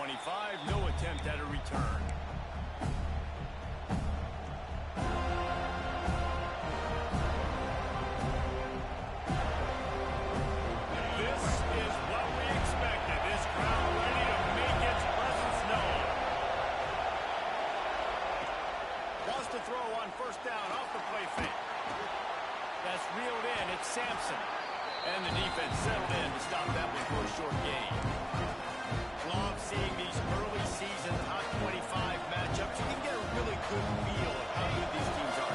25, no attempt at a return. This is what we expected. This crowd ready to make its presence known. Wants to throw on first down off the play fake. That's reeled in. It's Sampson. And the defense settled in to stop that one for a short gain. Love seeing these early season top 25 matchups. You can get a really good feel of how good these teams are.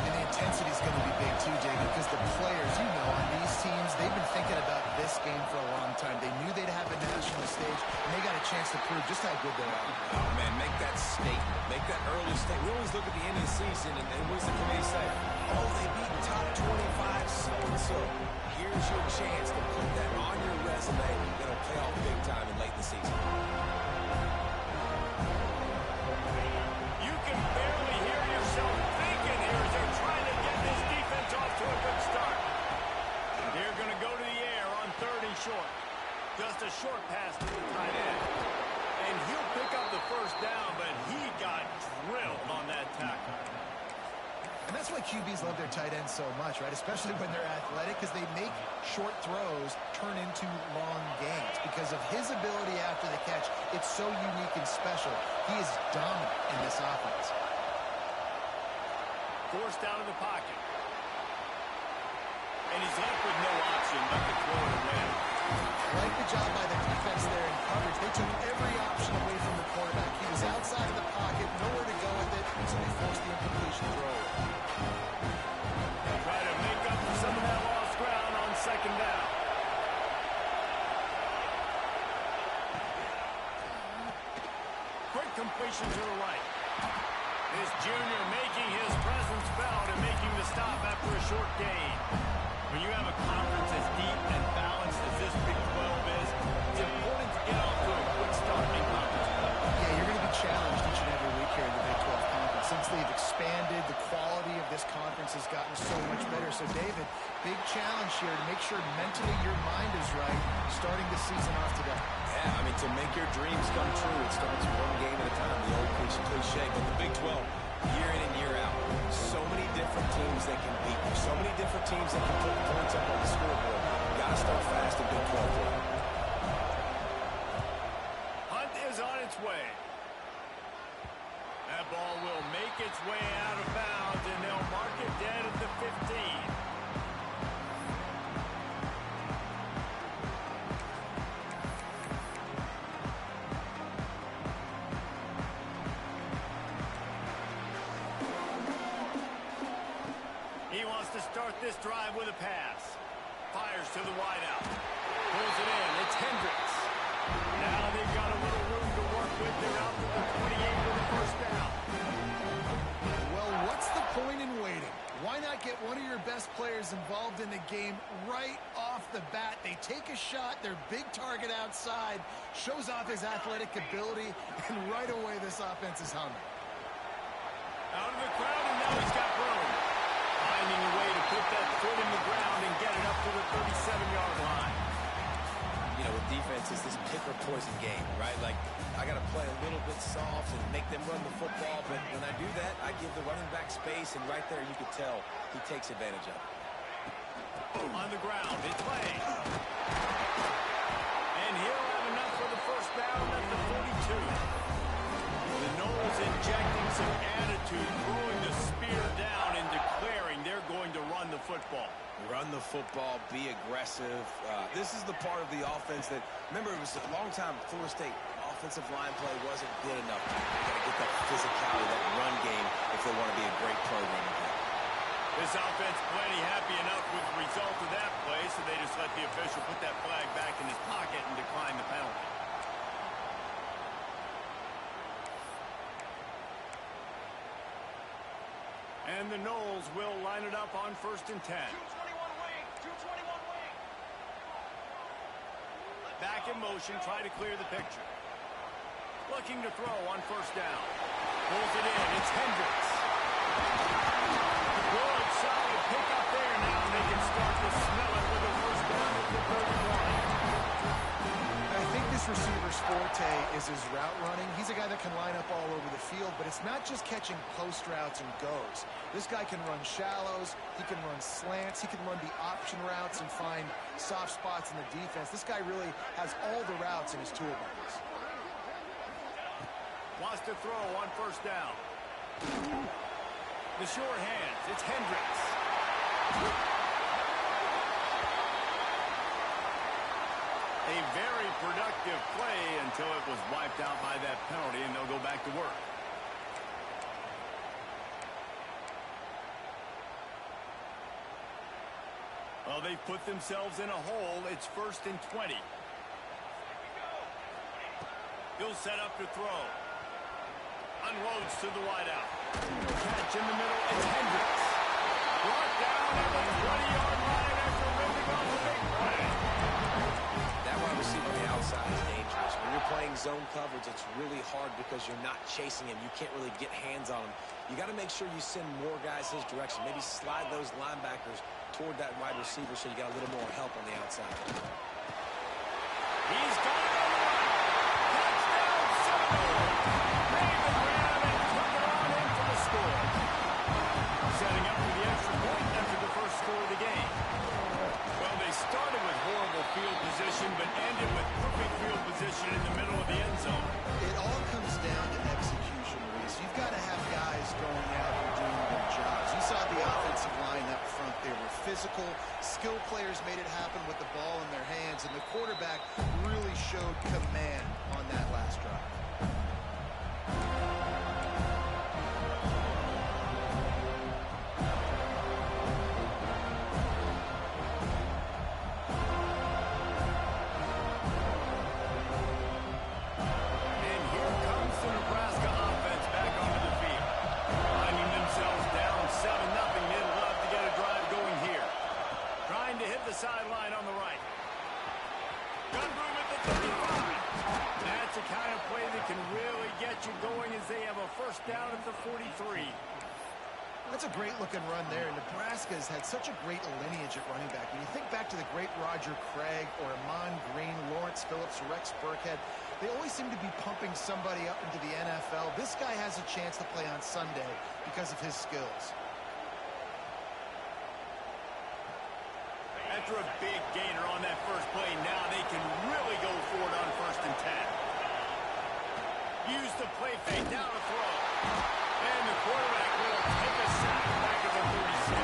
And the intensity is going to be big too, David, because the players, you know, on these teams, they've been thinking about this game for a long time. They knew they'd have a national stage, and they got a chance to prove just how good they are. Oh, man, make that statement. Make that early statement. We always look at the end of the season, and what does the committee say? Oh, they beat top 25 so-and-so. Here's your chance to put that on your resume. That'll pay off big time in late in the season. You can barely hear yourself thinking here as they're trying to get this defense off to a good start. They're going to go to the air on 3rd and short. Just a short pass to the tight end. And he'll pick up the first down, but he got drilled on that tackle. And that's why QBs love their tight ends so much, right? Especially when they're athletic, because they make short throws turn into long gains. Because of his ability after the catch, it's so unique and special. He is dominant in this offense. Forced out of the pocket. And he's left with no option but to throw it away. Like the job by the defense there in coverage. They took every option away from the quarterback. He was outside of the pocket, nowhere to go with it, so they forced the incompletion throw. Try to make up for some of that lost ground on 2nd down. Quick completion to the right. This junior making his presence felt and making the stop after a short gain. When you have a conference as deep and balanced as this Big 12 is, it's important to get off to a quick start in conference play. Yeah, you're going to be challenged each and every week here in the Big 12 Conference. Since they've expanded, the quality of this conference has gotten so much better. So, David, big challenge here to make sure mentally your mind is right starting the season off today. Yeah, I mean, to make your dreams come true, it starts one game at a time, the old cliche. But the Big 12, year in and year out, so many different teams that can beat you, so many different teams that can put points up on the scoreboard. You got to start fast in Big 12 play. Hunt is on its way. That ball will make its way out of bounds, and they'll mark it dead at the 15. He wants to start this drive with a pass. Fires to the wideout. Pulls it in. It's Hendricks. Now they've got a little room to work with. They're out to the 28 with a first down. Well, what's the point in waiting? Why not get one of your best players involved in the game right off the bat? They take a shot, their big target outside, shows off his athletic ability, and right away this offense is humming. Out of the crowd, and now he's got room. Finding a way to put that foot in the ground and get it up to the 37-yard line. You know, with defense, it's this pick or poison game, right? Like, I got to play a little bit soft and make them run the football, but when I do that, I give the running back space, and right there you can tell he takes advantage of it. On the ground, it's Lane. And he'll have enough for the first down at the 42. The Noles injecting some attitude, throwing the spear down and declaring they're going to run the football. Run the football, be aggressive. This is the part of the offense that, remember, it was a long time, Florida State offensive line play wasn't good enough. They got to get that physicality, that run game, if they want to be a great program. This offense plenty happy enough with the result of that play, so they just let the official put that flag back in his pocket and decline the penalty. And the Noles will line it up on 1st and 10. 221 wing, 221 wing. Back in motion, try to clear the picture. Looking to throw on first down. Pulls it in, it's Hendricks. Good, solid pick up there now, and they can start to smell it with a first down at the 31. I think This receiver's forte is his route running. He's a guy that can line up all over the field, but it's not just catching post routes and goes. This guy can run shallows, he can run slants, he can run the option routes and find soft spots in the defense. This guy really has all the routes in his toolbox. Wants to throw on first down. The sure hands, it's Hendricks. A very productive play until it was wiped out by that penalty, and they'll go back to work. Well, they've put themselves in a hole. It's 1st and 20. He'll set up to throw. Unloads to the wideout. Catch in the middle. It's Hendricks. Brought down at the 20-yard line after ripping off a big play. That wide receiver on the outside is dangerous. When you're playing zone coverage, it's really hard because you're not chasing him. You can't really get hands on him. You got to make sure you send more guys his direction. Maybe slide those linebackers toward that wide receiver so you got a little more help on the outside. He's got it on the right. Touchdown, Seminole. Made the grab and took it on in for the score. Setting up for the extra point after the first score of the game. Well, they started with horrible field position, but ended with perfect field position in the middle of the end zone. It all comes down to execution, Reese. You've got to have guys going out and doing their jobs. You saw the offensive line up front. They were physical. Skill players made it happen with the ball in their hands, and the quarterback really showed command on that last drive. And here comes the Nebraska offense back onto the field. Finding themselves down 7-0, they'd love to get a drive going here. Trying to hit the sideline on the right. Gun room at the 35. That's the kind of play that can really get you going as they have a first down at the 43. That's a great-looking run there. Nebraska's had such a great lineage at running back. When you think back to the great Roger Craig or Amon Green, Lawrence Phillips, Rex Burkhead, they always seem to be pumping somebody up into the NFL. This guy has a chance to play on Sunday because of his skills. After a big gainer on that first play, now they can really go for it on 1st and 10. Use the play fake, down to throw. And the quarterback will take a sack back at the 36.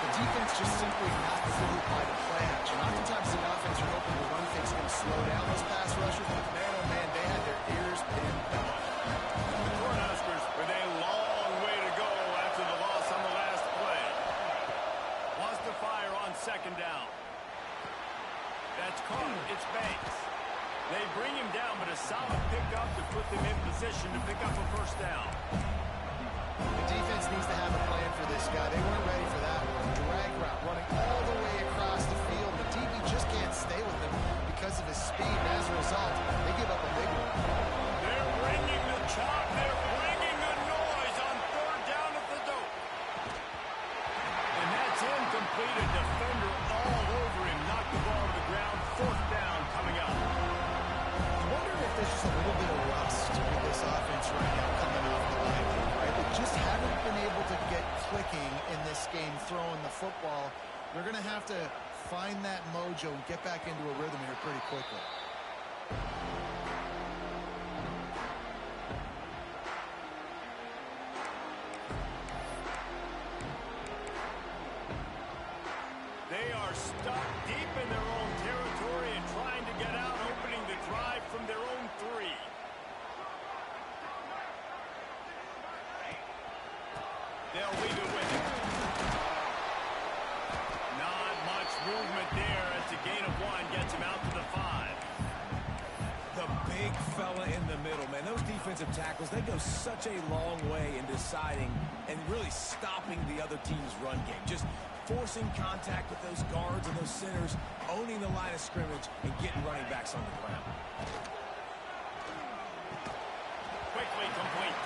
The defense just simply not fooled by the play action. Oftentimes the offense are hoping the run fake's going to slow down those pass rushers, but man, oh man, they had their ears pinned back. The Cornhuskers with a long way to go after the loss on the last play. Wants to fire on 2nd down. That's caught. It's Banks. They bring him down, but a solid pickup to put them in position to pick up a first down. The defense needs to have a plan for this guy. They weren't ready for that one. Drag route running all the way across the field. The DB just can't stay with him because of his speed. And as a result, they give up a big one. They're ringing the chop. They're ringing the noise on 3rd down at the dope. And that's incomplete. A defender all over him. Knocked the ball to the ground. 4th down coming up. I wonder if there's just a little bit of rust with this offense right now coming off the line, right? They just haven't been able to get clicking in this game throwing the football. They're going to have to find that mojo and get back into a rhythm here pretty quickly. They are stuck deep in their own territory and trying to get out, opening the drive from their own 3. They'll leave it with him. Not much movement there as the gain of 1 gets him out to the 5. The big fella in the middle, man. Those defensive tackles, they go such a long way in deciding and really stopping the other team's run game. Just forcing contact with those guards and those centers, owning the line of scrimmage, and getting running backs on the ground. Quickly complete.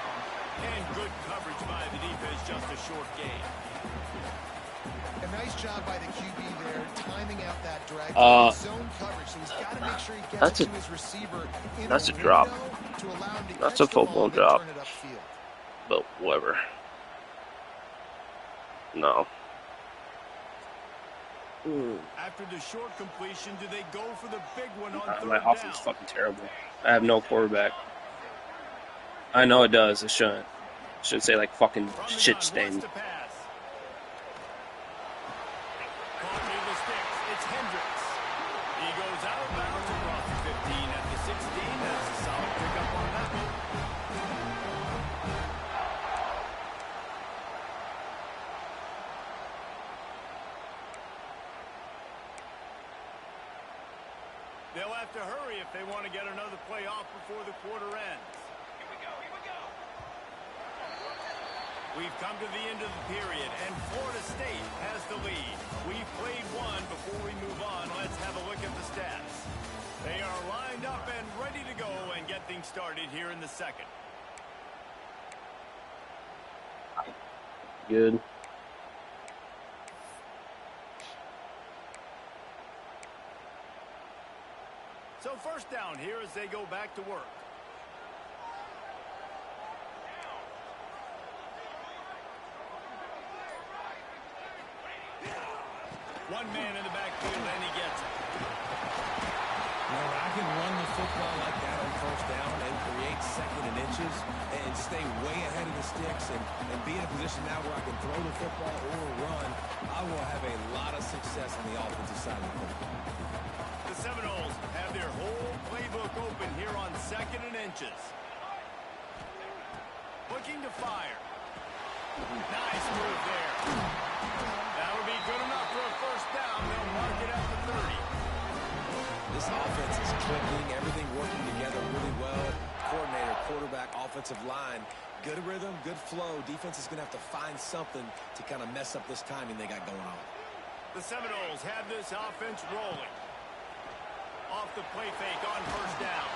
And good coverage by the defense, just a short gain. A nice job by the QB there, timing out that drag. Zone coverage, so he's got to make sure he gets it to his receiver in that's a window drop. to allow him to That's catch a the ball football and drop. turn it upfield. But whatever. No. After the short completion, do they go for the big one on third My down? offense is fucking terrible. I have no quarterback. I know it does. It shouldn't. It should say like fucking shit stain. Caught near the sticks. It's Hendricks. He goes out of bounds across the 15 at the 16. That's a solid pickup on that one. They'll have to hurry if they want to get another play off before the quarter ends. Here we go. We've come to the end of the period, and Florida State has the lead. We've played one. Before we move on, let's have a look at the stats. They are lined up and ready to go and get things started here in the second. Good. So first down here as they go back to work. One man in the backfield, and he gets it. Now, I can run the football like that on first down and create second and inches and stay way ahead of the sticks and be in a position now where I can throw the football or run. I will have a lot of success on the offensive side of the football. The Seminoles have their whole playbook open here on second and inches. Looking to fire. Nice move there. That would be good enough for a first down. They'll mark it at the 30. This offense is clicking, everything working together really well. Coordinator, quarterback, offensive line, good rhythm, good flow. Defense is going to have to find something to kind of mess up this timing they got going on. The Seminoles have this offense rolling. Off the play fake on first down.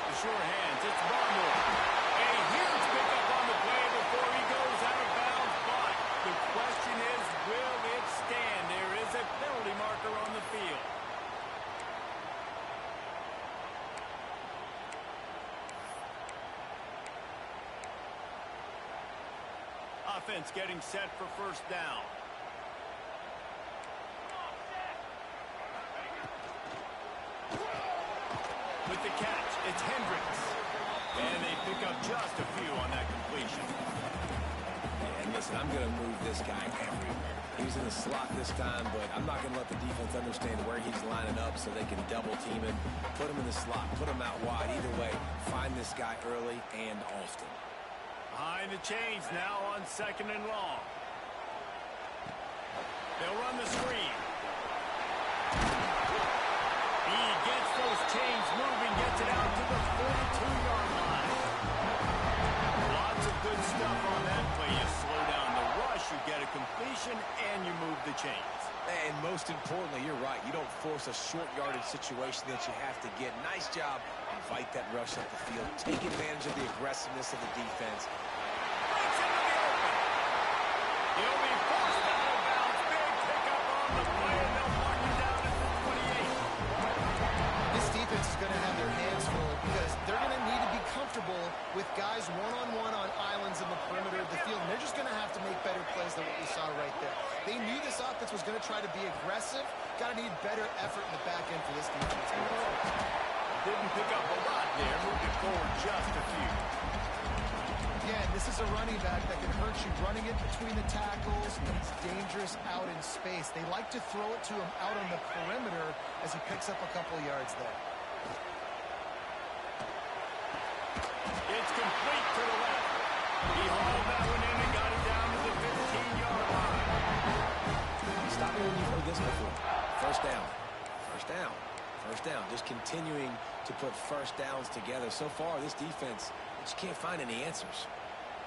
The sure hands, it's Barmore. A huge pickup on the play before he goes out of bounds. But the question is, will it stand? There is a penalty marker on the field. Offense getting set for first down. With the catch, it's Hendricks. And they pick up just a few on that completion. And listen, I'm going to move this guy everywhere. He's in the slot this time, but I'm not going to let the defense understand where he's lining up so they can double team him. Put him in the slot, put him out wide. Either way, find this guy early and often. Behind the chains now on second and long. They'll run the screen. He gets those chains moving, gets it out to the 42-yard line. Lots of good stuff on that play. You slow down the rush, you get a completion, and you move the chains. And most importantly, you're right. You don't force a short yardage situation that you have to get. Nice job. Invite that rush up the field. Take advantage of the aggressiveness of the defense. Breaks into the open. He'll be forced out of bounds. Big pickup on the play, and they'll mark him down at the 28. This defense is going to have their hands full because they're going to need to be comfortable with guys one-on-one on islands in the perimeter of the field. And they're just going to have to make better plays than what we saw right there. They knew this offense was going to try to be aggressive. Got to need better effort in the back end for this defense. Didn't pick up a lot there. Moved it forward just a few. Again, this is a running back that can hurt you running it between the tackles, and he's dangerous out in space. They like to throw it to him out on the perimeter as he picks up a couple of yards there. It's complete to the left. He hauled that one in and got it down to the 15-yard line. Stop me when you've heard this before. First down. First down. First down. Just continuing to put first downs together. So far, this defense just can't find any answers.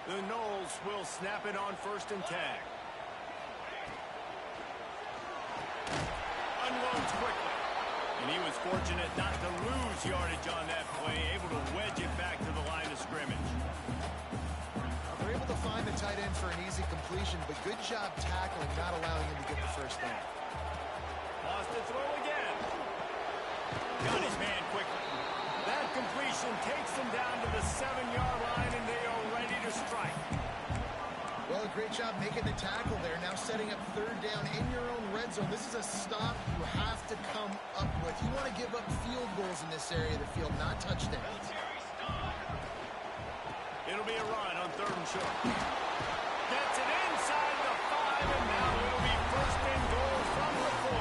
The Noles will snap it on first and 10. Unloads quickly. And he was fortunate not to lose yardage on that play, able to wedge it back to the line of scrimmage. They're able to find the tight end for an easy completion, but good job tackling, not allowing him to get the first down. Lost the throw again. Got his man quickly. That completion takes them down to the 7-yard line, and they are ready to strike. Well, a great job making the tackle there. Now setting up third down in your own red zone. This is a stop you have to come up with. You want to give up field goals in this area of the field, not touchdowns. It'll be a run on 3rd and short. Gets it inside the 5, and now it'll be 1st and goal from the 4.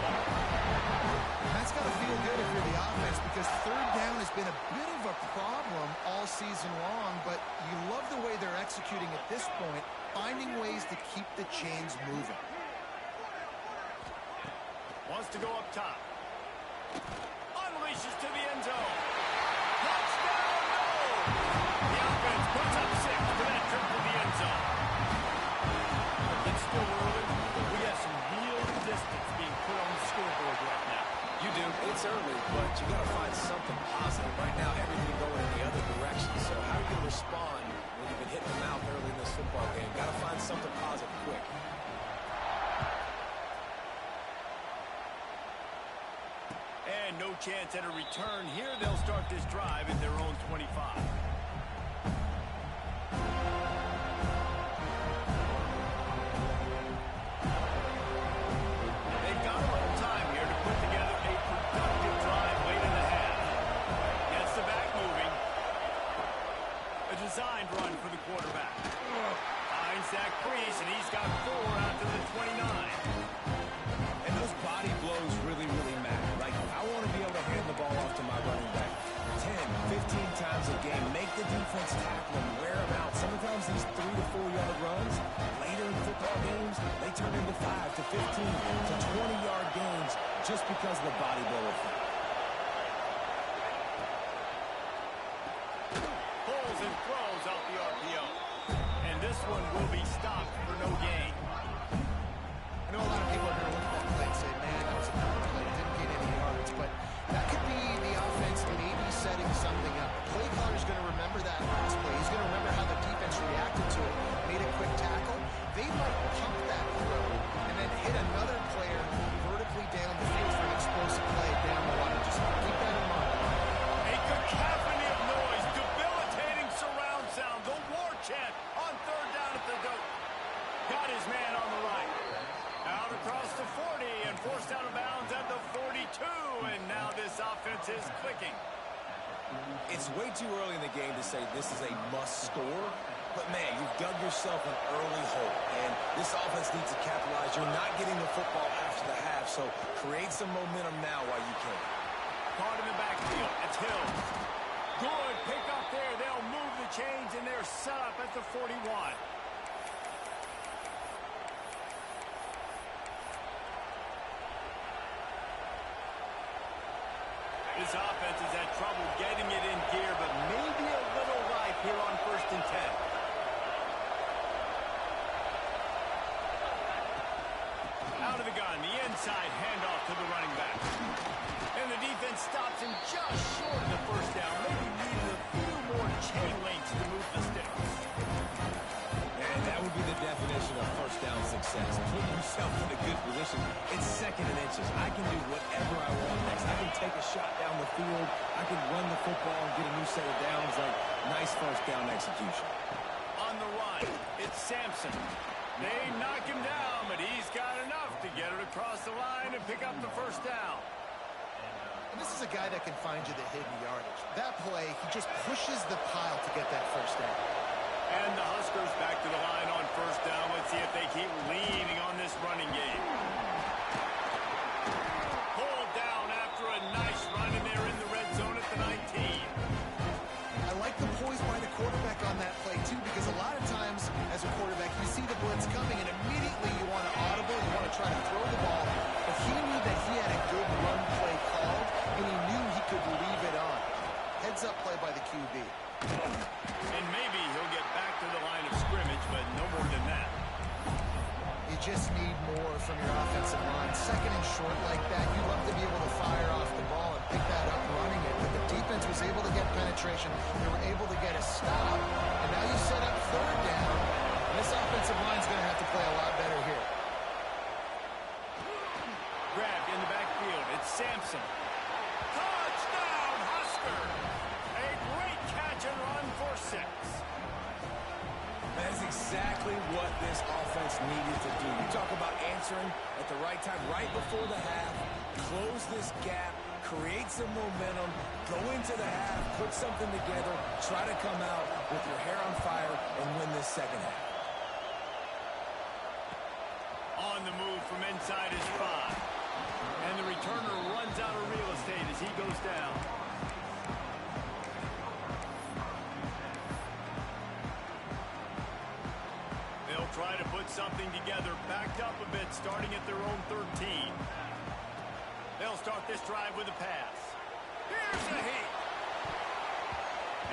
That's got to feel good if you're the offense, because third down has been a bit of a problem all season long, but you love the way they're executing at this point, finding ways to keep the chains moving. Wants to go up top. Unleashes to the end zone. Touchdown, no! The offense puts up 6 for that trip to the end zone. It's still early, but we have some real distance being put on the scoreboard right now. You do. It's early, but you got to find something positive. Right now, everything going in the other direction. So how are you going to respond when you've been hitting the mouth early in this football game? Got to find something positive quick. And no chance at a return here. They'll start this drive at their own 25. They've got a little time here to put together a productive drive late in the half. Gets the back moving. A designed run for the quarterback. Finds that crease, and he's got 4 out to the 29. And those body blows really, really matter. Like, I want to be able to hand the ball off to my running back 10, 15 times a game. Make the defense tackle him, wear him out. Sometimes these 3 to 4 yard runs, later in football games, they turn into 5 to 15 to 20-yard gains just because of the body blow effect. Pulls and throws off the RPO. And this one will be stopped for no gain. I know a lot of people are going to look at that play and say, man, that was a power play. Didn't get any yards. But that could be the offense maybe setting something up. The play caller's going to remember that last play. He's going to remember how the defense reacted to it. Made a quick tackle. They might pump that throw and then hit another player vertically down the field for an explosive play down the line. Just keep that in mind. A cacophony of noise, debilitating surround sound. The war chant on 3rd down at the dope. Got his man on the right. Out across the 40 and forced out of bounds at the 42. And now this offense is clicking. It's way too early in the game to say this is a must score. But, man, you've dug yourself an early hole. And this offense needs to capitalize. You're not getting the football after the half, so create some momentum now while you can. Caught in the backfield. It's Hill. Good pick up there. They'll move the chains, and they're set up at the 41. This offense has had trouble getting it in gear, but maybe a little life here on 1st and 10. Out of the gun, the inside handoff to the running back. And the defense stops him just short of the 1st down. Maybe needed a few more chain links to move the sticks. And that would be the definition of 1st down success. Put yourself in a good position. It's 2nd and inches. I can do whatever I want next. I can take a shot down the field. I can run the football and get a new set of downs. Like, nice 1st down execution. On the run, it's Sampson. They knock him down, but he's got enough to get it across the line and pick up the 1st down. And this is a guy that can find you the hidden yardage. That play, he just pushes the pile to get that 1st down. And the Huskers back to the line on 1st down. Let's see if they keep leaning on this running game. Pulled down after a nice run, and they're in the red zone at the 19. I like the poise by the quarterback on that play, too, because a lot of times as a quarterback, you see the blitz coming, and immediately you want to audible, you want to try to throw the ball. But he knew that he had a good run play called, and he knew he could leave it on. Heads-up play by the QB. And maybe he'll get back to the line of scrimmage, but no more than that. You just need more from your offensive line. 2nd and short like that, you love to be able to fire off the ball and pick that up running it. But the defense was able to get penetration. They were able to get a stop. And now you set up 3rd down. And this This offensive line's going to have to play a lot better here. Grabbed in the backfield. It's Sampson. Touchdown, Husker! A great catch and run for 6. That is exactly what this offense needed to do. You talk about answering at the right time, right before the half, close this gap, create some momentum, go into the half, put something together, try to come out with your hair on fire and win this second half. On the move from inside his 5. And the returner runs out of real estate as he goes down. They'll try to put something together, backed up a bit, starting at their own 13. They'll start this drive with a pass. Here's the heat.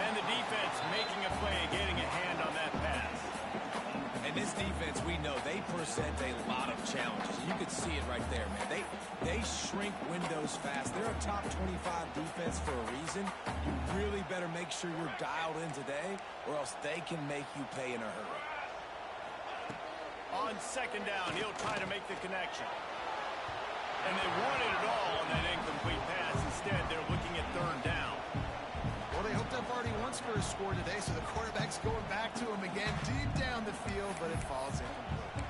And the defense making a play, getting a hand on that pass. And this defense, we know, they present a lot of challenges. You can see it right there, man. They shrink windows fast. They're a top 25 defense for a reason. You really better make sure you're dialed in today, or else they can make you pay in a hurry. On second down, he'll try to make the connection. And they wanted it all on that incomplete pass. Instead, they're looking at third down. Well, they hoped up already once for a score today, so the quarterback's going back to him again deep down the field, but it falls incomplete.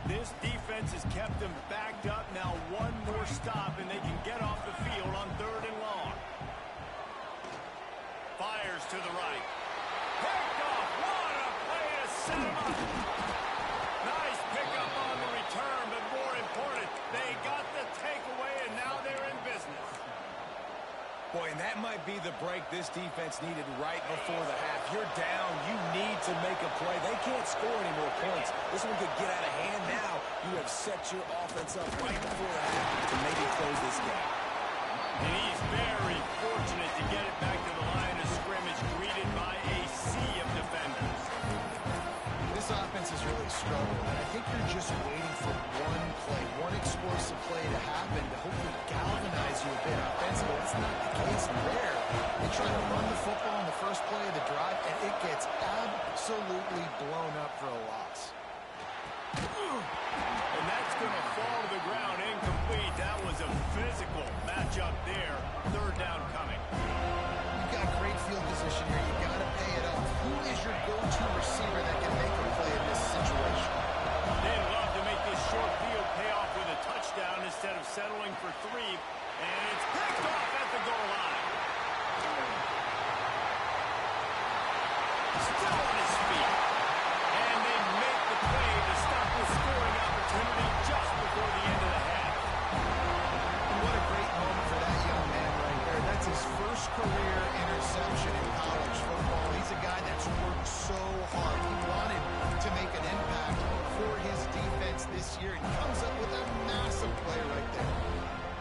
This defense has kept them backed up. Now one more stop, and they can get off the field on third and long. Fires to the right. Picked off. What a play to set him up. Nice pickup on the return, but more important, they got the takeaway, and now they're in business. Boy, and that might be the break this defense needed right before the half. You're down. You need to make a play. They can't score any more points. This one could get out of hand now. You have set your offense up right before the half to maybe close this gap. And he's very fortunate to get it back to the line of scrimmage, greeted by a sea of defenders. This offense has really struggled, and I think you're just waiting for one play, one explosive play to happen to hopefully galvanize you a bit offensively. It's not the case there. They try to run the football on the first play of the drive, and it gets absolutely blown up for a loss. And that's going to fall to the ground incomplete. That was a physical matchup there. Third down coming. You've got great field position here. You've got to pay it off. Who is your go-to receiver that can make a play in this situation? They'd love to make this short field pay off with a touchdown instead of settling for 3. And it's picked off at the goal line. Still on his feet. And they make the play to stop the scoring opportunity just before the end of the half. What a great moment for that young man right there. That's his first career interception in college football. He's a guy that's worked so hard. He wanted to make an impact for his defense this year, and comes up with a massive play right there.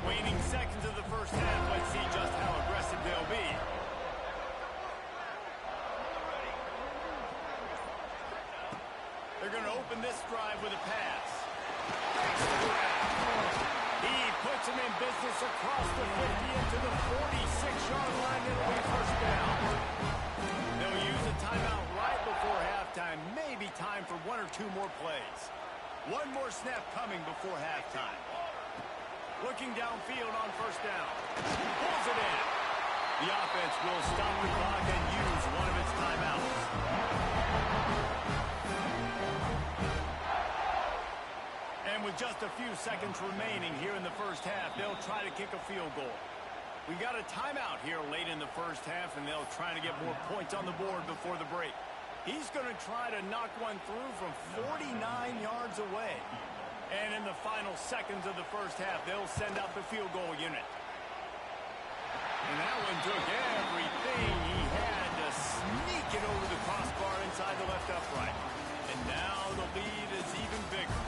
Waning seconds of the first half. Let's see just how aggressive they'll be. They're going to open this drive with a pass. He puts him in business across the 50 into the 46-yard line. It'll be first down. They'll use a timeout right before halftime. Maybe time for 1 or 2 more plays. One more snap coming before halftime. Looking downfield on first down. Pulls it in. The offense will stop the clock and use one of its timeouts. And with just a few seconds remaining here in the first half, they'll try to kick a field goal. We got a timeout here late in the first half, and they'll try to get more points on the board before the break. He's going to try to knock one through from 49 yards away. And in the final seconds of the first half, they'll send out the field goal unit. And that one took everything he had to sneak it over the crossbar inside the left upright. And now the lead is even bigger.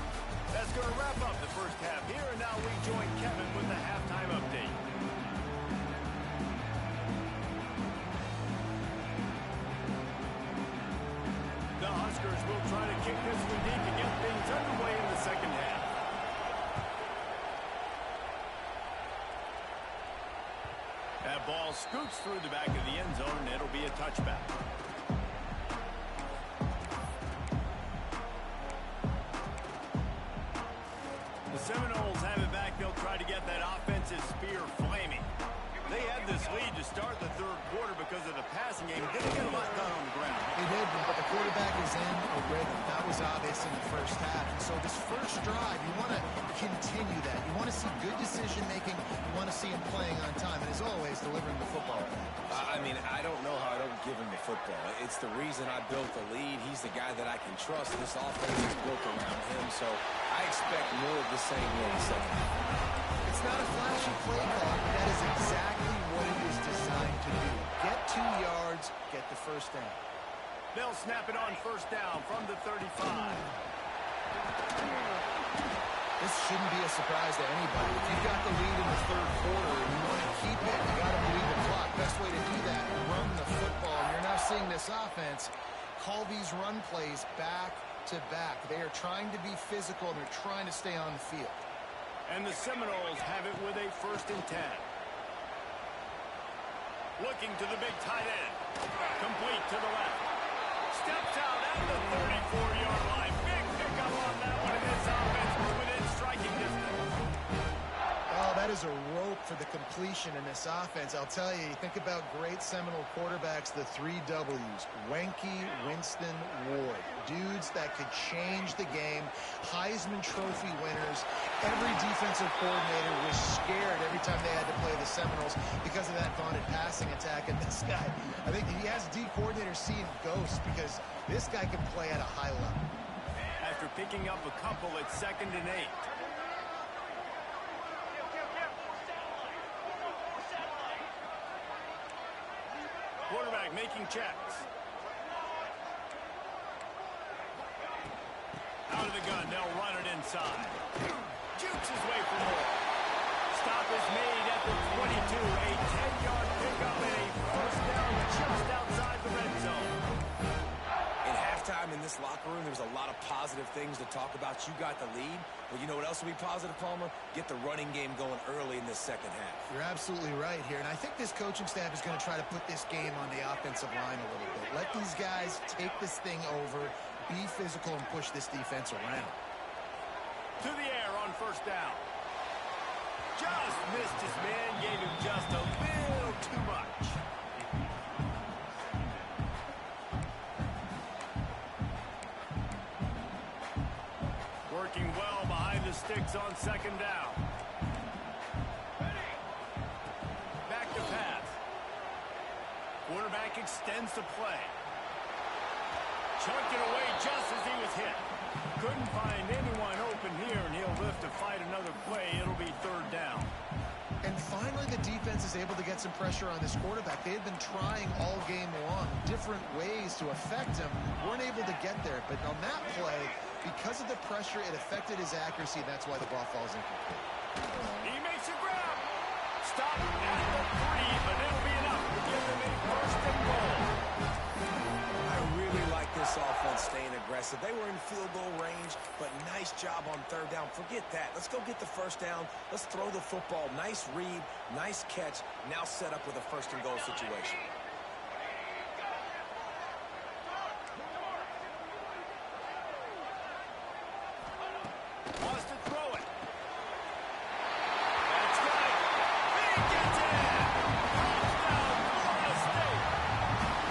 That's going to wrap up the first half here, and now we join Kevin with the halftime update. The Huskers will try to kick this one deep to get things underway in the second half. ball scoots through the back of the end zone, and it'll be a touchback. The Seminoles have it back. They'll try to get that offensive spear flaming. They had this lead to start the third quarter because of the passing game. Didn't get a lot done on the ground. They did, but the quarterback is in a rhythm. That was obvious in the first half. And so this first drive, you want to continue that. You want to see good decision-making. You want to see him playing on time. And as always, delivering the football. I mean, I don't know how I don't give him the football. It's the reason I built the lead. He's the guy that I can trust. This offense is built around him. So I expect more of the same in the second half. It's not a flashy play call. That is exactly what it was designed to do. Get 2 yards, get the first down. They'll snap it on first down from the 35. This shouldn't be a surprise to anybody. If you've got the lead in the third quarter and you want to keep it, you got to bleed the clock. Best way to do that, run the football. You're now seeing this offense call these run plays back to back. They are trying to be physical, and they're trying to stay on the field. And the Seminoles have it with a 1st and 10. Looking to the big tight end. Complete to the left. Steps out at the 34-yard line. Big pickup on that one, and this offense was within striking distance. Oh, that is a rope for the completion in this offense. I'll tell you, you think about great Seminole quarterbacks, the 3 W's. Wenke, Winston, Ward. Dudes that could change the game. Heisman Trophy winners. Every defensive coordinator was scared every time they had to play the Seminoles because of that vaunted passing attack. And this guy, I think he has D coordinators seeing ghosts because this guy can play at a high level. After picking up a couple at 2nd and 8. Quarterback making checks. Out of the gun, they'll run it inside. Jukes his way for more. Stop is made at the 22. A 10-yard pickup and a first down just outside the red zone. In halftime in this locker room, there was a lot of positive things to talk about. You got the lead, but you know what else will be positive, Palmer? Get the running game going early in this second half. You're absolutely right here, and I think this coaching staff is going to try to put this game on the offensive line a little bit. Let these guys take this thing over, be physical, and push this defense around. To the air on first down. Just missed his man, gave him just a little too much. Working well behind the sticks on 2nd down. Back to pass. Quarterback extends the play. Chucked it away just as he was hit. Couldn't find anyone open here, and he'll live to fight another play. It'll be 3rd down. And finally, the defense is able to get some pressure on this quarterback. They had been trying all game long, different ways to affect him. Weren't able to get there, but on that play, because of the pressure, it affected his accuracy, and that's why the ball falls incomplete. He makes a grab. Stop at the 3, but it'll be enough to give them a 1st and goal. I really like this offense staying aggressive. They were in field goal range, but nice job on 3rd down. Forget that. Let's go get the first down. Let's throw the football. Nice read, nice catch. Now set up with a 1st and goal situation. Wants to throw it. That's right. He gets it in. Touchdown, Florida State.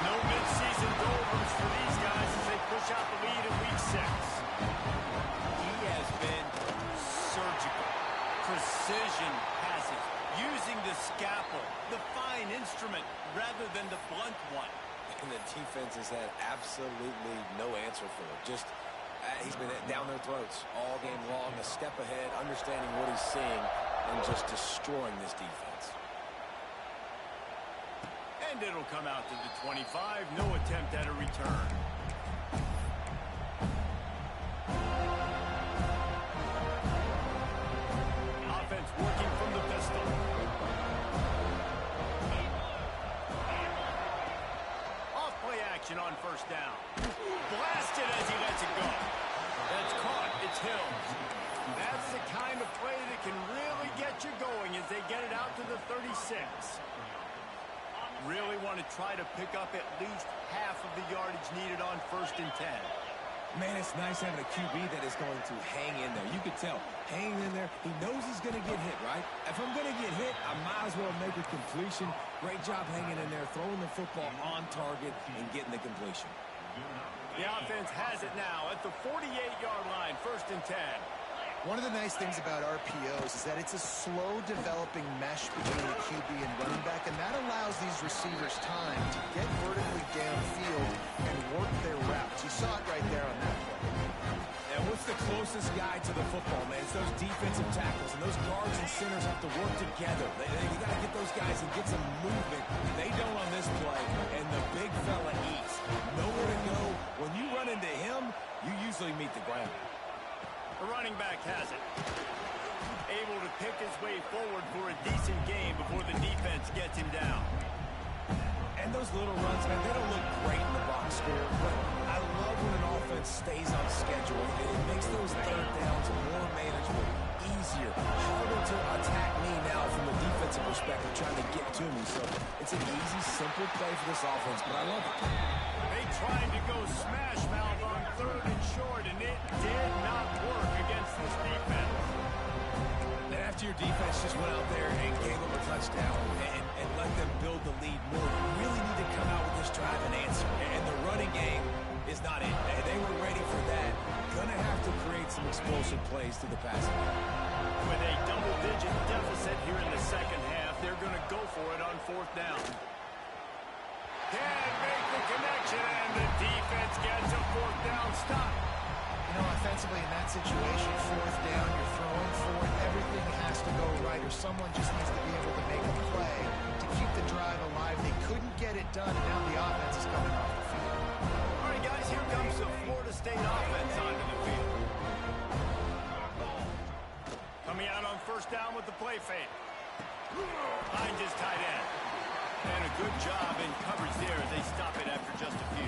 No mid-season doldrums for these guys as they push out the lead in week 6. He has been surgical. Precision passes. Using the scalpel, the fine instrument, rather than the blunt one. And the defense has had absolutely no answer for it. Just he's been down their throats all game long, a step ahead, understanding what he's seeing, and just destroying this defense. And it'll come out to the 25. No attempt at a return. Offense working from the pistol. Off-play action on first down. Blasted as he lets it go. That's caught. It's Hills. That's the kind of play that can really get you going as they get it out to the 36. Really want to try to pick up at least half of the yardage needed on 1st and 10. Man, it's nice having a QB that is going to hang in there. You could tell, hanging in there, he knows he's going to get hit, right? If I'm going to get hit, I might as well make a completion. Great job hanging in there, throwing the football on target and getting the completion. The offense has it now at the 48-yard line, 1st and 10. One of the nice things about RPOs is that it's a slow-developing mesh between the QB and running back, and that allows these receivers time to get vertically downfield and work their routes. You saw it right there on that play. And what's the closest guy to the football, man? It's those defensive tackles, and those guards and centers have to work together. You got to get those guys and get some movement. They don't on this play, and the big fella eats. Nowhere to go. When you run into him, you usually meet the ground. The running back has it. Able to pick his way forward for a decent game before the defense gets him down. And those little runs, man, they don't look great in the box score, but I love when an offense stays on schedule. It makes those third downs more manageable, easier, harder to attack me now from a defensive perspective trying to get to me. So it's an easy, simple play for this offense, but I love it. They tried to go smash mouth on 3rd and short, and it did not work against this defense. And after your defense just went out there and gave them a touchdown and let them build the lead more, you really need to come out with this drive and answer. And the running game is not it. They were ready for that. Gonna have to create some explosive plays to the passing game. With a double-digit deficit here in the second half, they're going to go for it on 4th down. Can't make the connection, and the defense gets a 4th down stop. You know, offensively in that situation, 4th down, you're throwing forward, everything has to go right, or someone just needs to be able to make a play to keep the drive alive. They couldn't get it done, and now the offense is coming off the field. All right, guys, here comes the Florida State offense onto the field. Coming out on 1st down with the play fake. Behind his tight end. And a good job in coverage there as they stop it after just a few.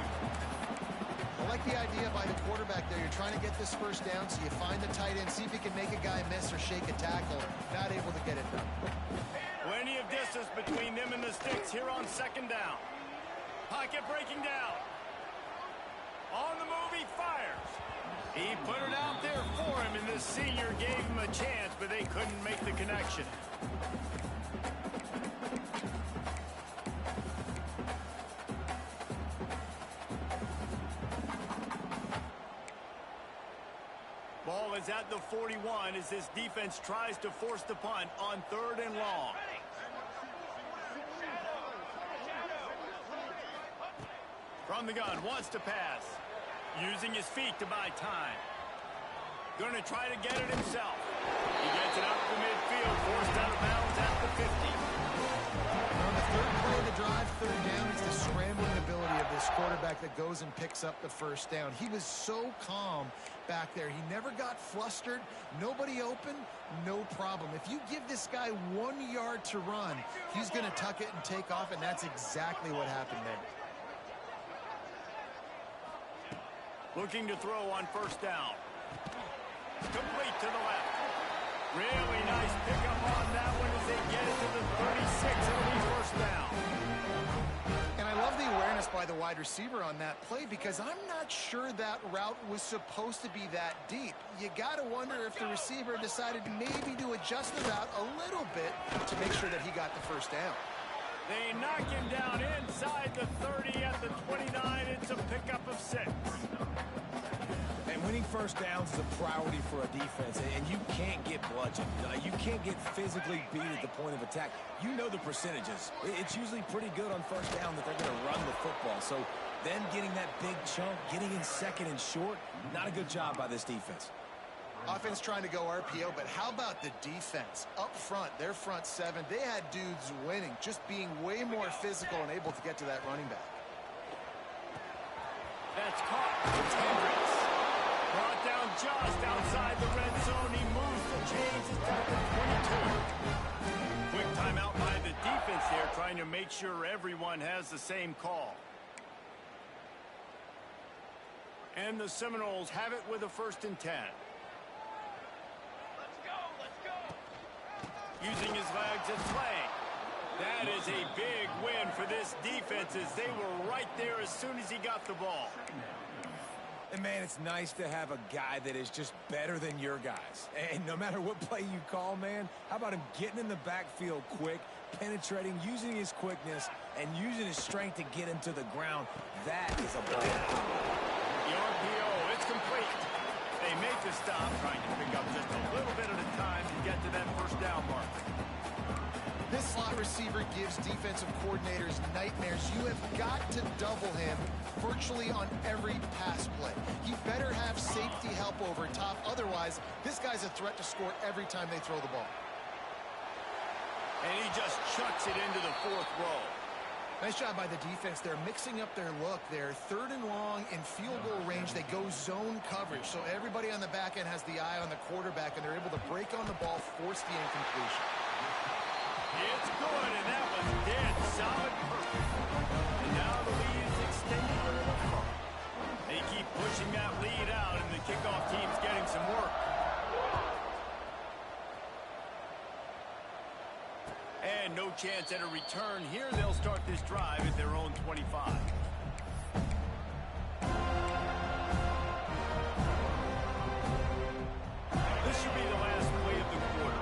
I like the idea by the quarterback there. You're trying to get this 1st down, so you find the tight end, see if he can make a guy miss or shake a tackle. Not able to get it done. Plenty of distance between them and the sticks here on 2nd down. Pocket breaking down. On the move, he fires. He put it out there for him, and the senior gave him a chance, but they couldn't make the connection. Ball is at the 41 as this defense tries to force the punt on 3rd and long. From the gun, wants to pass. Using his feet to buy time. Going to try to get it himself. He gets it up to midfield, forced out of bounds at the 50. On the 3rd play of the drive, 3rd down, it's the scrambling ability of this quarterback that goes and picks up the 1st down. He was so calm back there. He never got flustered. Nobody open, no problem. If you give this guy 1 yard to run, he's going to tuck it and take off, and that's exactly what happened there. Looking to throw on 1st down. Complete to the left. Really nice pickup on that one as they get it to the 36. It'll be 1st down. And I love the awareness by the wide receiver on that play because I'm not sure that route was supposed to be that deep. You got to wonder if the receiver decided maybe to adjust the route a little bit to make sure that he got the 1st down. They knock him down inside the 30 at the 29. It's a pickup of 6. And winning 1st downs is a priority for a defense, and you can't get bludgeoned. You can't get physically beat at the point of attack. You know the percentages. It's usually pretty good on 1st down that they're going to run the football. So then getting that big chunk, getting in 2nd and short, not a good job by this defense. Offense trying to go RPO, but how about the defense? Up front, their front 7, they had dudes winning, just being way more physical and able to get to that running back. That's caught. It's Hendricks. Brought down just outside the red zone. He moves the chains. It's down to 22. Quick timeout by the defense there, trying to make sure everyone has the same call. And the Seminoles have it with a 1st and 10. Using his legs at play. That is a big win for this defense as they were right there as soon as he got the ball. And, man, it's nice to have a guy that is just better than your guys. And no matter what play you call, man, how about him getting in the backfield quick, penetrating, using his quickness, and using his strength to get him to the ground. That is a play. The RPO, it's complete. They make the stop, trying to pick up just a little bit at a time to get to that first down mark. This slot receiver gives defensive coordinators nightmares. You have got to double him virtually on every pass play. He better have safety help over top. Otherwise, this guy's a threat to score every time they throw the ball. And he just chucks it into the fourth row. Nice job by the defense. They're mixing up their look. They're 3rd and long in field goal range. They go zone coverage. So everybody on the back end has the eye on the quarterback, and they're able to break on the ball, force the incompletion. It's good, and that was dead solid perfect. And now the lead is extended a little further. They keep pushing that lead out, and the kickoff team's getting some work. And no chance at a return here. They'll start this drive at their own 25. This should be the last play of the quarter.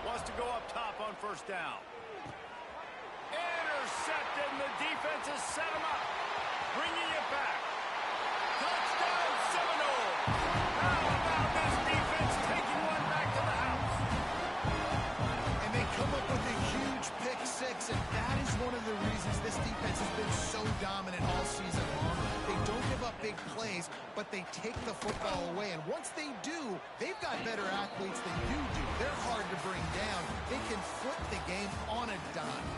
Wants to go up top on first down. Intercepted, and the defense has set him up. Bringing it back. Touchdown, Seminole. How about this defense taking one back to the house? And they come up with a huge pick six, and that is one of the reasons this defense has been so dominant all season long. They don't give up big plays, but they take the football away. And once they do, they've got better athletes than you do. They're hard to bring down. They can flip the game on a dime.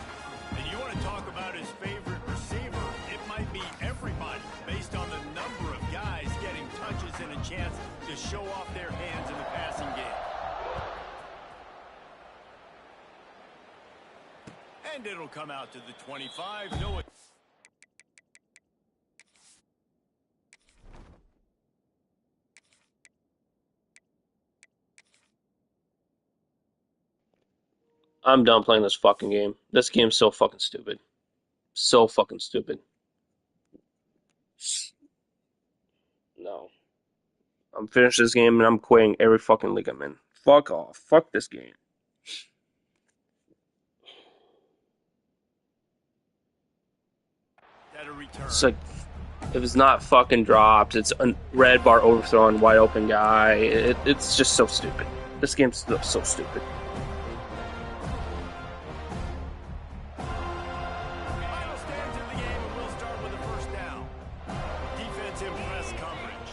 And you want to talk about his favorite receiver, it might be everybody based on the number of guys getting touches and a chance to show off their hands in the passing game. And it'll come out to the 25. No. I'm done playing this fucking game. This game's so fucking stupid. So fucking stupid. No. I'm finished this game and I'm quitting every fucking league I'm in. Fuck off. Fuck this game. It's like, if it's not fucking dropped, it's a red bar overthrown, wide open guy. It's just so stupid. This game's so stupid. Final stands in the game, and we'll start with the first down. Defensive press coverage.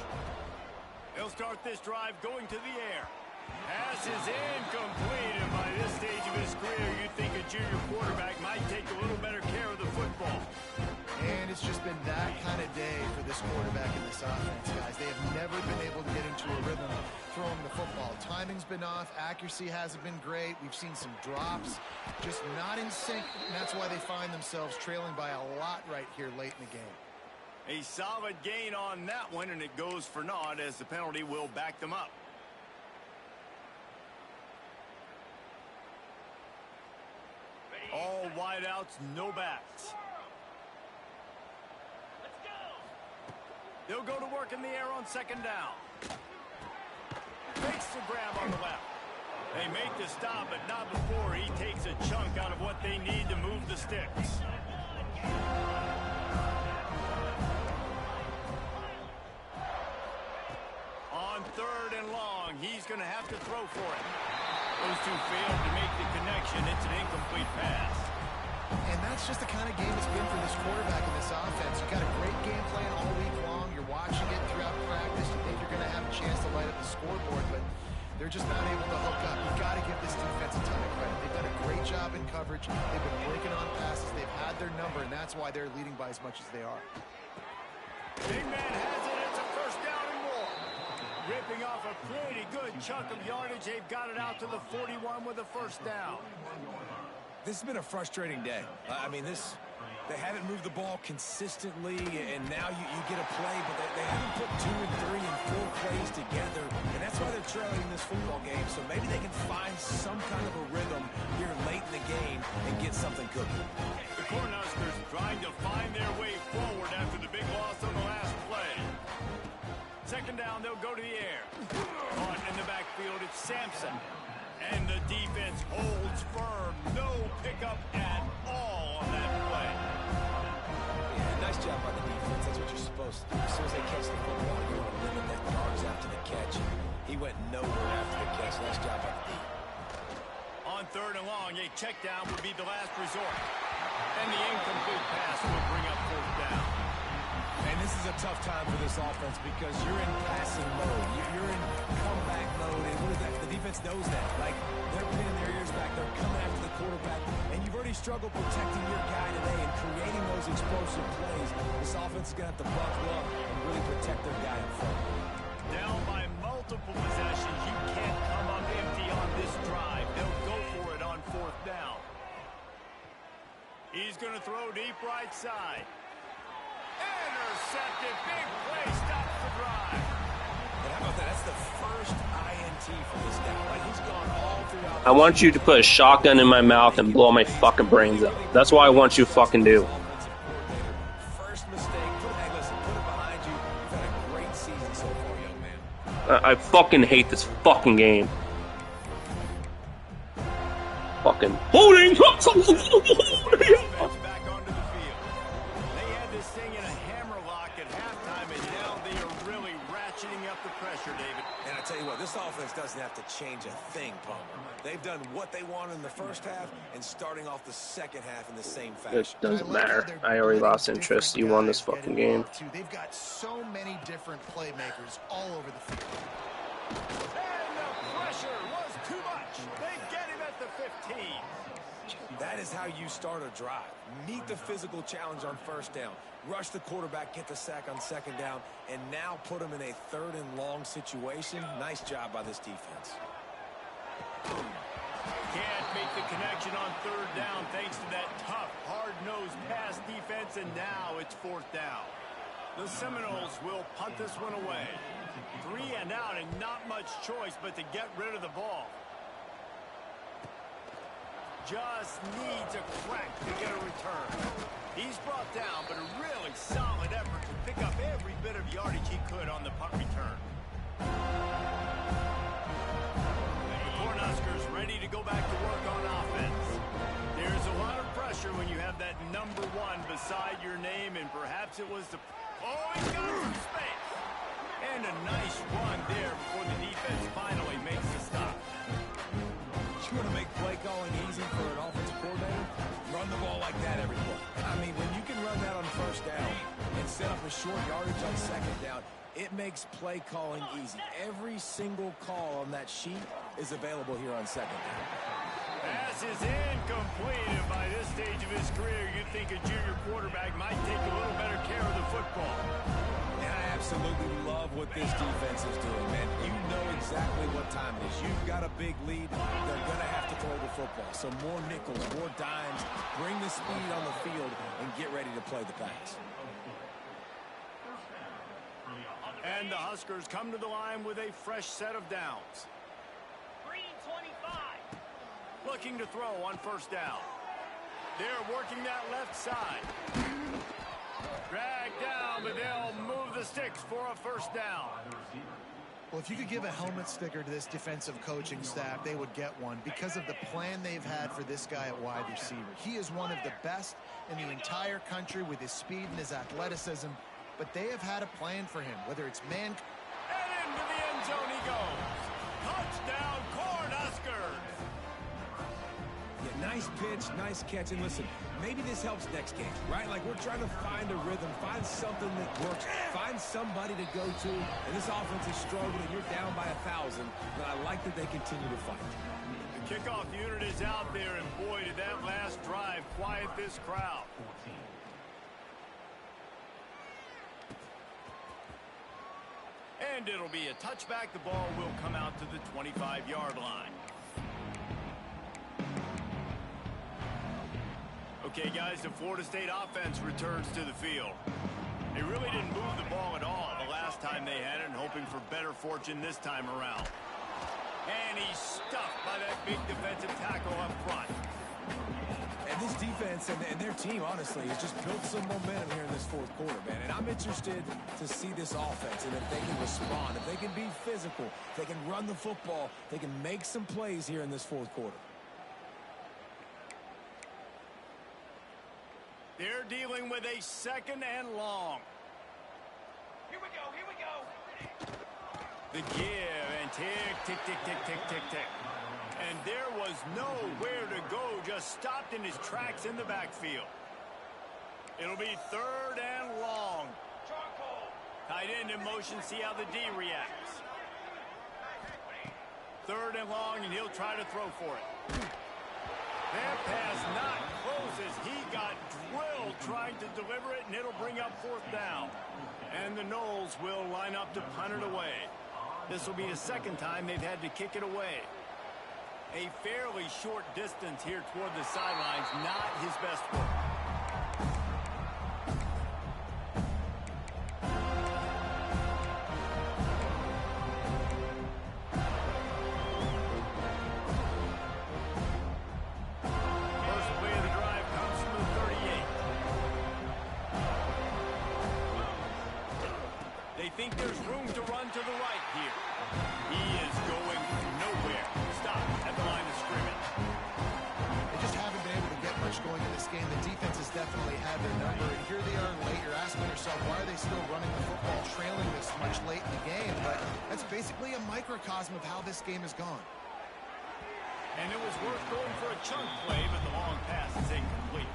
They'll start this drive going to the air. Pass is incomplete, and by this stage of his career, you'd think a junior quarterback might take a little better care of the football. And it's just been that kind of day for this quarterback in this offense, guys. They have never been able to get into a rhythm throwing the football. Timing's been off. Accuracy hasn't been great. We've seen some drops, just not in sync, and that's why they find themselves trailing by a lot right here late in the game. A solid gain on that one, and it goes for naught as the penalty will back them up. All wideouts, no backs. They'll go to work in the air on second down. Fakes the grab on the left. They make the stop, but not before he takes a chunk out of what they need to move the sticks. On third and long, he's going to have to throw for it. Those two failed to make the connection. It's an incomplete pass. And that's just the kind of game it's been for this quarterback in this offense. You've got a great game plan all week long. You're watching it throughout practice. You think you're going to have a chance to light up the scoreboard, but they're just not able to hook up. You've got to give this defense a ton of credit. They've done a great job in coverage. They've been breaking on passes. They've had their number, and that's why they're leading by as much as they are. Big man has it. It's a first down and more. Ripping off a pretty good chunk of yardage. They've got it out to the 41 with a first down. This has been a frustrating day. I mean, they haven't moved the ball consistently, and now you get a play, but they haven't put 2 and 3 and 4 plays together, and that's why they're trailing this college football game, so maybe they can find some kind of a rhythm here late in the game and get something cooking. The Cornhuskers trying to find their way forward after the big loss on the last play. Second down, they'll go to the air. Caught in the backfield, it's Sampson. And the defense holds firm. No pickup at all on that play. Yeah, nice job by the defense. That's what you're supposed to do. As soon as they catch the football, you want to limit that yards after the catch. He went nowhere after the catch. Nice job by the defense. On third and long, a check down would be the last resort. And the incomplete pass will bring up fourth down. And this is a tough time for this offense because you're in passing mode. You're in comeback mode. And what is that? The defense knows that. Like, they're pinning their ears back. They're coming after the quarterback. And you've already struggled protecting your guy today and creating those explosive plays. This offense is going to have to buckle up and really protect their guy in front. Down by multiple possessions. You can't come up empty on this drive. They'll go for it on fourth down. He's going to throw deep right side. Intercepted. Big play. Stops the drive. And how about that? That's the first INT for this guy. Like, he's gone all throughout. I want you to put a shotgun in my mouth and blow my fucking brains out. That's what I want you to fucking do. First mistake. Hey, listen, put it behind you. You've had a great season so far, young man. I fucking hate this fucking game. Fucking holding. Back onto the field. They had this thing in a hammerlock at halftime, and now they are really ratcheting up the pressure, David. And I tell you what, this offense doesn't have to change a thing, Palmer. They've done what they wanted in the first half and starting off the second half in the same fashion. It doesn't matter. I already lost interest. You won this fucking game. They've got so many different playmakers all over the field. And the pressure was too much. They get him at the 15. That is how you start a drive. Meet the physical challenge on first down. Rush the quarterback, get the sack on second down, and now put him in a third and long situation. Nice job by this defense. Can't make the connection on third down thanks to that tough, hard-nosed pass defense, and now it's fourth down. The Seminoles will punt this one away. 3 and out and not much choice but to get rid of the ball. Just needs a crack to get a return. He's brought down, but a really solid effort to pick up every bit of yardage he could on the punt return. The Cornhuskers ready to go back to work on offense. There's a lot of pressure when you have that number 1 beside your name, and perhaps it was the... Oh, he got some space. And a nice run there before the defense finally makes the stop. You want to make play calling easy for an offensive coordinator? Run the ball like that every play. I mean, when you can run that on first down and set up a short yardage on second down, it makes play calling easy. Every single call on that sheet is available here on second down. Pass is incomplete, and by this stage of his career, you'd think a junior quarterback might take a little better care of the football. And I absolutely love what this defense is doing, man. You know exactly what time it is. You've got a big lead. They're going to have to throw the football. So more nickels, more dimes. Bring the speed on the field and get ready to play the pass. And the Huskers come to the line with a fresh set of downs. Green 25. Looking to throw on first down. They're working that left side. Dragged down, but they'll move the sticks for a first down. Well, if you could give a helmet sticker to this defensive coaching staff, they would get one because of the plan they've had for this guy at wide receiver. He is one of the best in the entire country with his speed and his athleticism, but they have had a plan for him, whether it's man... And into the end zone he goes. Touchdown, Cornhuskers! Yeah, nice pitch, nice catch. And listen, maybe this helps next game, right? Like, we're trying to find a rhythm, find something that works, find somebody to go to. And this offense is struggling, and you're down by 1,000. But I like that they continue to fight. The kickoff unit is out there, and boy, did that last drive quiet this crowd. And it'll be a touchback. The ball will come out to the 25-yard line. Okay, guys, the Florida State offense returns to the field. They really didn't move the ball at all the last time they had it, and hoping for better fortune this time around. And he's stuffed by that big defensive tackle up front. And this defense and their team, honestly, has just built some momentum here in this fourth quarter, man. And I'm interested to see this offense and if they can respond, if they can be physical, if they can run the football, they can make some plays here in this fourth quarter. They're dealing with a 2nd and long. Here we go, here we go. The give and tick, tick, tick, tick, tick, tick, tick. And there was nowhere to go, just stopped in his tracks in the backfield. It'll be 3rd and long. Charcoal. Tight end in motion, see how the D reacts. 3rd and long, and he'll try to throw for it. That pass not close as he got drilled trying to deliver it, and it'll bring up 4th down. And the Knowles will line up to punt it away. This will be the 2nd time they've had to kick it away. A fairly short distance here toward the sidelines, not his best work. First play of the drive comes from the 38. They think there's room to run to the right here. He is going nowhere. Stop at the line of scrimmage. They just haven't been able to get much going in this game. The defense has definitely had their number, and here they are late. You're asking yourself, why are they still running the football, trailing this much late in the game? But that's basically a microcosm of how this game has gone. And it was worth going for a chunk play, but the long pass is incomplete.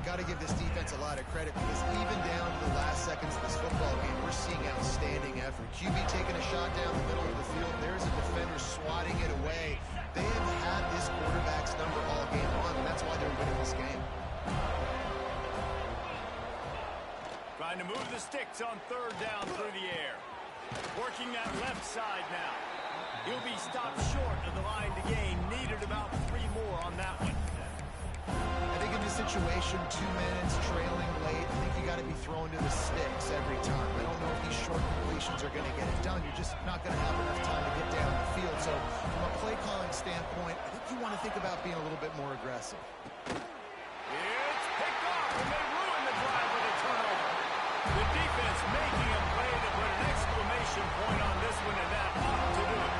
Got to give this defense a lot of credit because even down to the last seconds of this football game, we're seeing outstanding effort. QB taking a shot down the middle of the field. There's a defender swatting it away. They have had this quarterback's number all game long, and that's why they're winning this game. Trying to move the sticks on 3rd down through the air. Working that left side now. He'll be stopped short of the line to gain. Needed about 3 more on that one. I think in this situation, 2 minutes, trailing late, I think you got to be throwing to the sticks every time. I don't know if these short completions are going to get it done. You're just not going to have enough time to get down the field. So from a play calling standpoint, I think you want to think about being a little bit more aggressive. It's picked off, and they ruin the drive with a turnover. The defense making a play to put an exclamation point on this one, and that ought to do it.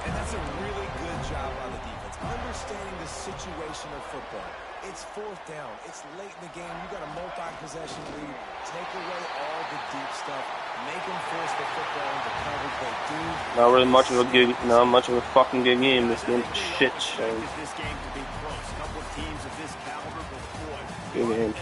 And that's a really good job by the defense, understanding the situation of football. It's 4th down. It's late in the game. You got a multi-possession lead. Take away all the deep stuff. Make them force the football into coverage. They do. Not really much of a good, not much of a fucking good game. This game's a shit show. This game to be close. A couple of teams of this caliber, but boy, Good game.